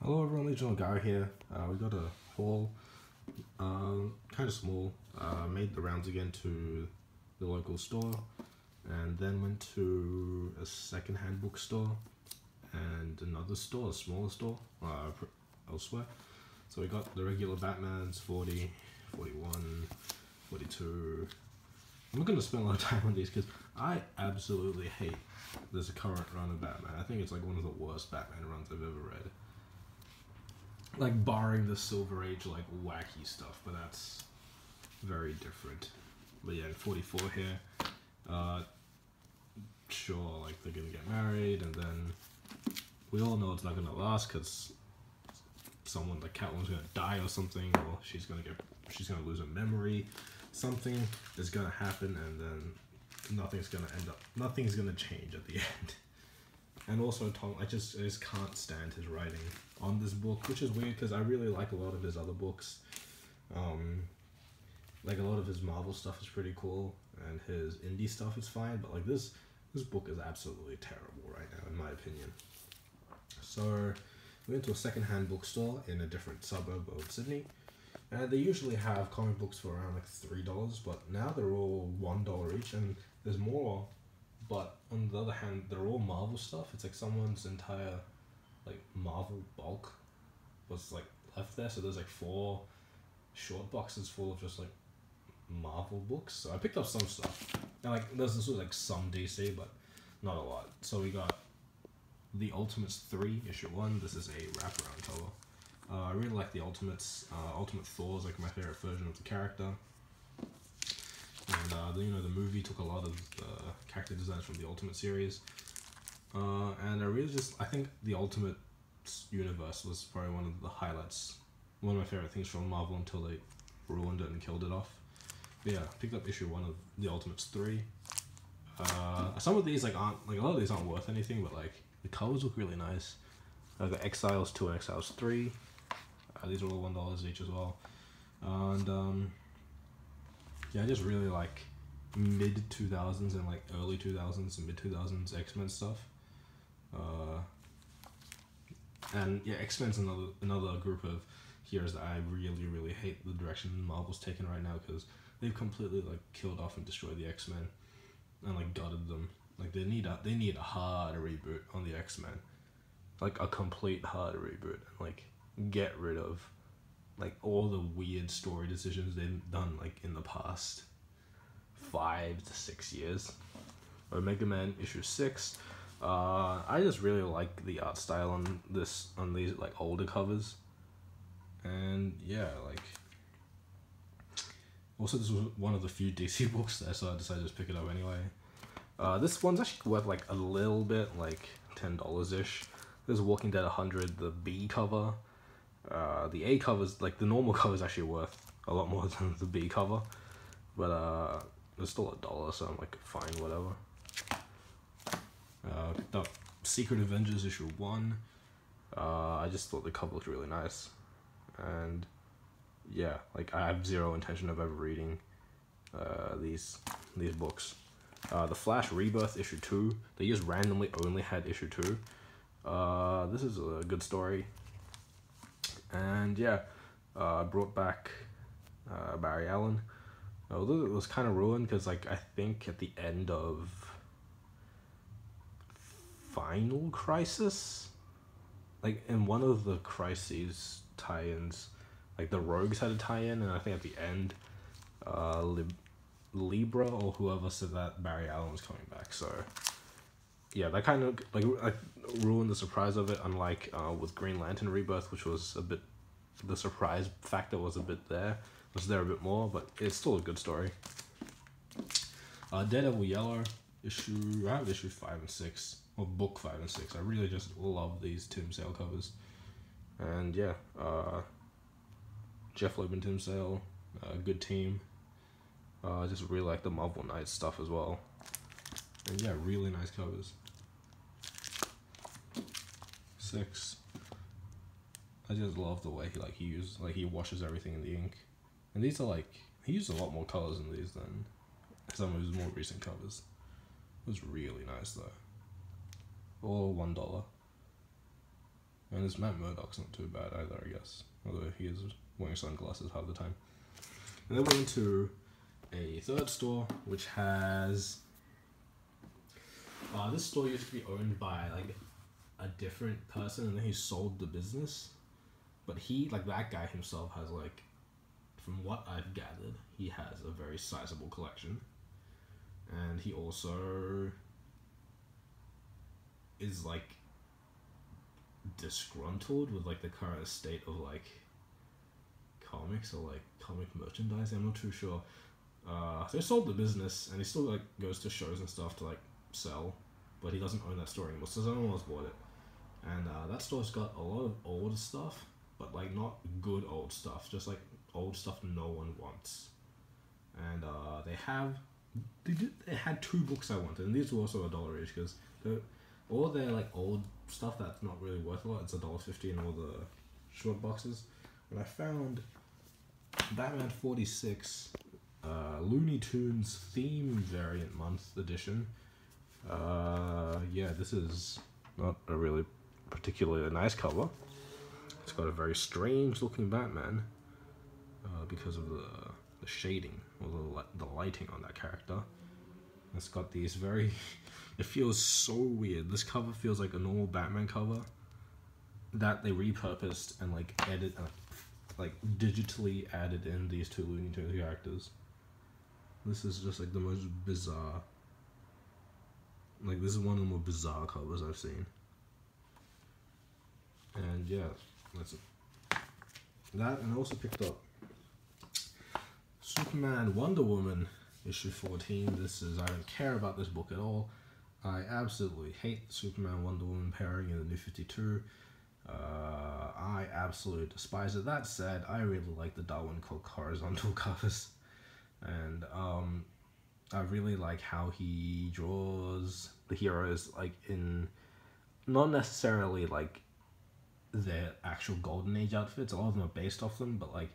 Hello everyone, Legional Gary here. We got a haul, kind of small. Made the rounds again to the local store, and then went to a second-hand bookstore and another store, a smaller store, elsewhere. So we got the regular Batmans, 40, 41, 42. I'm not going to spend a lot of time on these because I absolutely hate this current run of Batman. I think it's like one of the worst Batman runs I've ever read. Like, barring the Silver Age, like, wacky stuff, but that's very different. But yeah, 44 here, sure, like, they're gonna get married, and then we all know it's not gonna last, because someone, like Catwoman's gonna die or something, or she's gonna lose her memory, something is gonna happen, and then nothing's gonna change at the end. And also Tom, I just can't stand his writing on this book, which is weird because I really like a lot of his other books. Like a lot of his Marvel stuff is pretty cool, and his indie stuff is fine, but like this book is absolutely terrible right now, in my opinion. So we went to a second-hand bookstore in a different suburb of Sydney, and they usually have comic books for around like $3, but now they're all $1 each, and there's more. But on the other hand, they're all Marvel stuff. It's like someone's entire like Marvel bulk was like left there. So there's like 4 short boxes full of just like Marvel books. So I picked up some stuff. And like this was like some DC, but not a lot. So we got the Ultimates 3 issue 1. This is a wraparound cover. I really like the Ultimates. Ultimate Thor is like my favorite version of the character. And the movie took a lot of character designs from the Ultimate series, and I think the Ultimate universe was probably one of the highlights, one of my favorite things from Marvel until they ruined it and killed it off. But yeah, picked up issue 1 of the Ultimates 3. Some of these aren't like, a lot of these aren't worth anything, but like the covers look really nice. The Exiles 2 and Exiles 3. These are all $1 each as well, and yeah, I just really like mid 2000s and like early 2000s and mid 2000s X-Men stuff. And yeah, X-Men's another group of heroes that I really hate the direction Marvel's taken right now, because they've completely like killed off and destroyed the X-Men and like gutted them. Like they need a hard reboot on the X-Men, like a complete hard reboot, and like get rid of like all the weird story decisions they've done like in the past 5 to 6 years. Omega Man issue 6. I just really like the art style on these like older covers, and yeah, like also this was one of the few DC books, so I decided to just pick it up anyway. This one's actually worth like a little bit, like $10 ish. This is Walking Dead 100, the B cover. The A cover's like the normal cover is actually worth a lot more than the B cover, but it's still $1, so I'm like fine, whatever. Picked up Secret Avengers issue 1. I just thought the cover looked really nice, and yeah, like I have zero intention of ever reading these books. The Flash Rebirth issue 2. They just randomly only had issue 2. This is a good story. And yeah, I brought back Barry Allen. Although it was kind of ruined because like I think at the end of Final Crisis, like in one of the Crises tie-ins, like the Rogues had a tie-in, and I think at the end Libra or whoever said that Barry Allen was coming back. So yeah, that kind of like ruined the surprise of it, unlike with Green Lantern Rebirth, which was a bit, the surprise factor was a bit there, a bit more, but it's still a good story. Daredevil Yellow issue, I have issue 5 and 6, or book 5 and 6. I really just love these Tim Sale covers, and yeah, Jeff Loeb and Tim Sale, good team. I just really like the Marvel Knights stuff as well, and yeah, really nice covers. 6. I just love the way he washes everything in the ink, and these are like, he used a lot more colors in these than some of his more recent covers. It was really nice though. All $1. And this Matt Murdock's not too bad either, I guess. Although he is wearing sunglasses half the time. And then we went to a third store, which has... this store used to be owned by, like, a different person, and then he sold the business. But he, like, that guy himself has, like... From what I've gathered, he has a very sizable collection. And he also is, like, disgruntled with, like, the current state of, like, comics or, like, comic merchandise. I'm not too sure. So he sold the business, and he still, like, goes to shows and stuff to, like, sell. But he doesn't own that store anymore, so someone else bought it. And that store's got a lot of old stuff, but, like, not good old stuff. Just, like, old stuff no one wants. And they had 2 books I wanted, and these were also $1 each, because all their, like, old stuff that's not really worth a lot, it's $1.50 in all the short boxes. And I found Batman 46 Looney Tunes theme variant month edition. Yeah, this is not a really particularly nice cover. It's got a very strange looking Batman because of the shading or the lighting on that character. It's got these very... It feels so weird. This cover feels like a normal Batman cover that they repurposed and, like, like digitally added in these 2 Looney Tunes characters. This is just, like, the most bizarre... Like, this is one of the more bizarre covers I've seen. And yeah, that's it. That, and I also picked up Superman Wonder Woman issue 14. I don't care about this book at all. I absolutely hate the Superman Wonder Woman pairing in the New 52. I absolutely despise it. That said, I really like the Darwin Cook horizontal covers. And I really like how he draws the heroes, like, in not necessarily like their actual Golden Age outfits. A lot of them are based off them, but, like,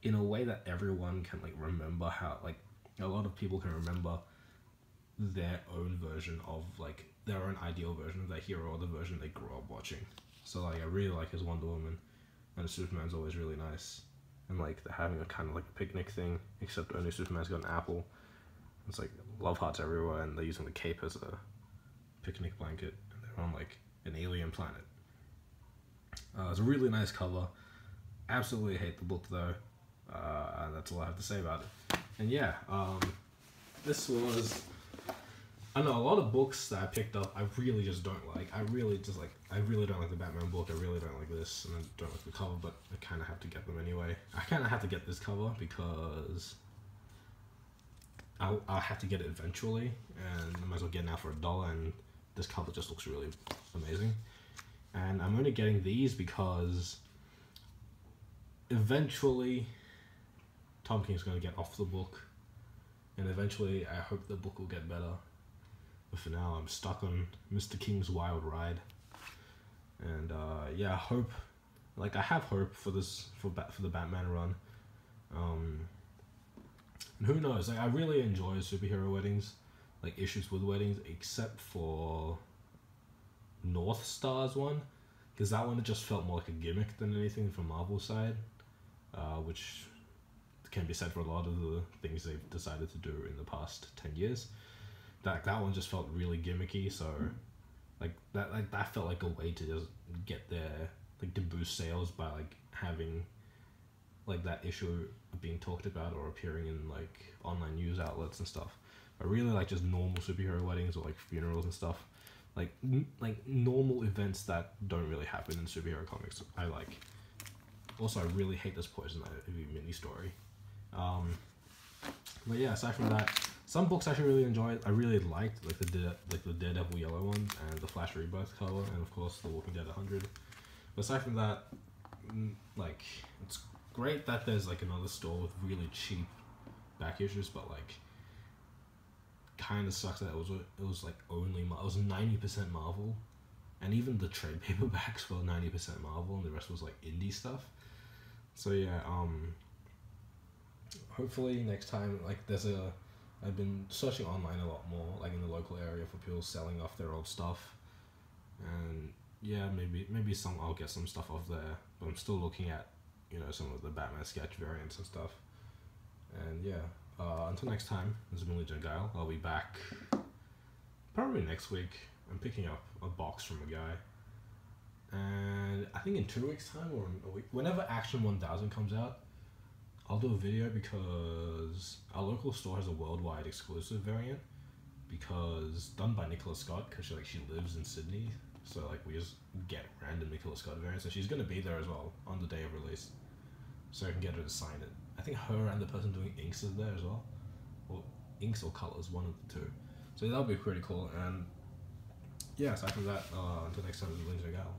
in a way that everyone can, like, remember how, like, a lot of people can remember their own version of, like, their own ideal version of that hero or the version they grew up watching. So, like, I really like his Wonder Woman, and Superman's always really nice. And, like, they're having a kind of like a picnic thing, except only Superman's got an apple. It's like love hearts everywhere, and they're using the cape as a picnic blanket, and they're on, like, an alien planet. It's a really nice cover. Absolutely hate the book though. That's all I have to say about it. And yeah, this was... I know a lot of books that I picked up I really just don't like. I really don't like the Batman book. I really don't like this, and I don't like the cover, but I kind of have to get them anyway. I kind of have to get this cover because I'll have to get it eventually, and I might as well get it now for $1, and this cover just looks really amazing. And I'm only getting these because eventually Tom King's going to get off the book, and eventually I hope the book will get better. But for now, I'm stuck on Mr. King's wild ride. And yeah, I have hope for this, for the Batman run. And who knows, like, I really enjoy superhero weddings, like issues with weddings, except for North Star's one, because that one just felt more like a gimmick than anything from Marvel's side, which can be said for a lot of the things they've decided to do in the past 10 years. That one just felt really gimmicky, so that felt like a way to just get their, like, to boost sales by, like, having, like, that issue being talked about or appearing in, like, online news outlets and stuff. I really like just normal superhero weddings or, like, funerals and stuff, like normal events that don't really happen in superhero comics. I like. Also, I really hate this Poison Ivy mini story. But yeah, aside from that, some books I actually really enjoyed. I really liked, like, the Daredevil yellow one and the Flash Rebirth cover, and of course the Walking Dead 100. But aside from that, like, it's great that there's, like, another store with really cheap back issues, but, like, kind of sucks that it was like only it was 90% Marvel, and even the trade paperbacks were 90% Marvel, and the rest was, like, indie stuff. So yeah, hopefully next time, like, I've been searching online a lot more, like, in the local area, for people selling off their old stuff, and yeah, maybe some I'll get some stuff off there. But I'm still looking at, some of the Batman sketch variants and stuff. And yeah, until next time, this has been Legion Guile. I'll be back probably next week. I'm picking up a box from a guy. And I think in 2 weeks' time or in a week, whenever Action 1000 comes out, I'll do a video because our local store has a worldwide exclusive variant because done by Nicola Scott because she lives in Sydney. So we just get random Nicola Scott variants, and she's gonna be there as well on the day of release, so I can get her to sign it. I think her and the person doing inks is there as well, or inks or colors, one of the two. So that'll be pretty cool. And yeah, aside from that, until next time, this is Legion Guile.